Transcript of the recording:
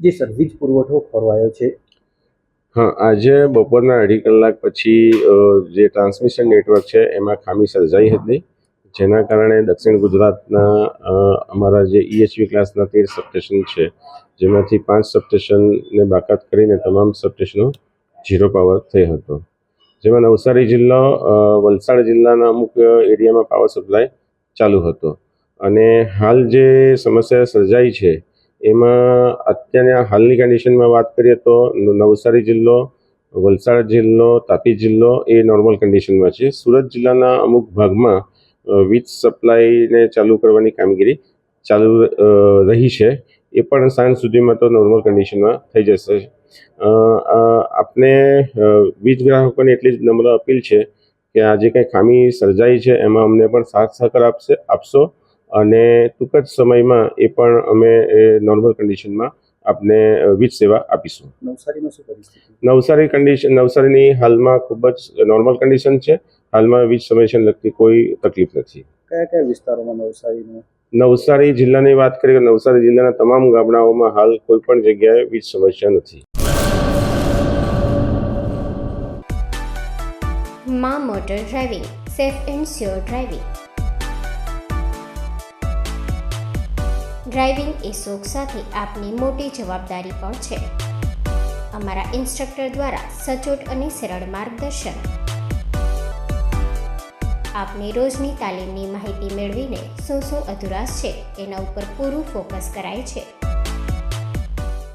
જી sir, વીજ પુરવઠો ખોરવાયો છે. હા, આજે બપોરના 2.5 કલાક પછી જે ટ્રાન્સમિશન નેટવર્ક છે એમાં ખામી સર્જાઈ હતી, જેના કારણે દક્ષિણ ગુજરાતના અમારા જે EHV ક્લાસના 13 સબસ્ટેશન છે, જેમાંથી 5 સબસ્ટેશનને બાકાત કરીને તમામ સબસ્ટેશનો ઝીરો પાવર થઈ હતો. જેમાં નવસારી જિલ્લો, વલસાડ જિલ્લાના અમુક એરિયામાં પાવર સપ્લાય ચાલુ હતો. અને હાલ જે સમસ્યા સર્જાઈ છે એમાં અત્યારના હાલની કન્ડિશનમાં વાત કરીએ તો નવસારી જિલ્લો, વલસાડ જિલ્લો, તાપી જિલ્લો એ નોર્મલ કન્ડિશનમાં છે. સુરત જિલ્લાના અમુક ભાગમાં વીજ સપ્લાયને ચાલુ કરવાની કામગીરી ચાલુ રહી છે. એ પણ સાંજ સુધીમાં તો નોર્મલ કન્ડિશનમાં થઈ જશે. આપને વીજ ગ્રાહકોને એટલી જ નમ્ર અપીલ છે કે આ જે કંઈ ખામી સર્જાઈ છે એમાં અમને પણ સાથ સહકાર આપશો અને ટૂંક જ સમયમાં એ પણ અમે નોર્મલ કન્ડિશનમાં આપને વીજ સેવા આપીશું. નવસારીમાં શું પરિસ્થિતિ? નવસારીની હાલમાં ખૂબ જ નોર્મલ કન્ડિશન છે. હાલમાં વીજ સમસ્યાને લગતી કોઈ તકલીફ નથી. કયા કયા વિસ્તારોમાં નવસારી જિલ્લાની વાત કરીએ તો નવસારી જિલ્લાના તમામ ગામડાઓમાં હાલ કોઈ પણ જગ્યાએ વીજ સમસ્યા નથી. માં motor driving, safe and sure driving. Driving એ શોખ સાથે આપની મોટી જવાબદારી પણ છે. અમારા ઇન્સ્ટ્રક્ટર દ્વારા સચોટ અને સરળ માર્ગદર્શન. આપની રોજની તાલીમની માહિતી મેળવીને શું અધુરાશ છે એના ઉપર પૂરું ફોકસ કરાય છે.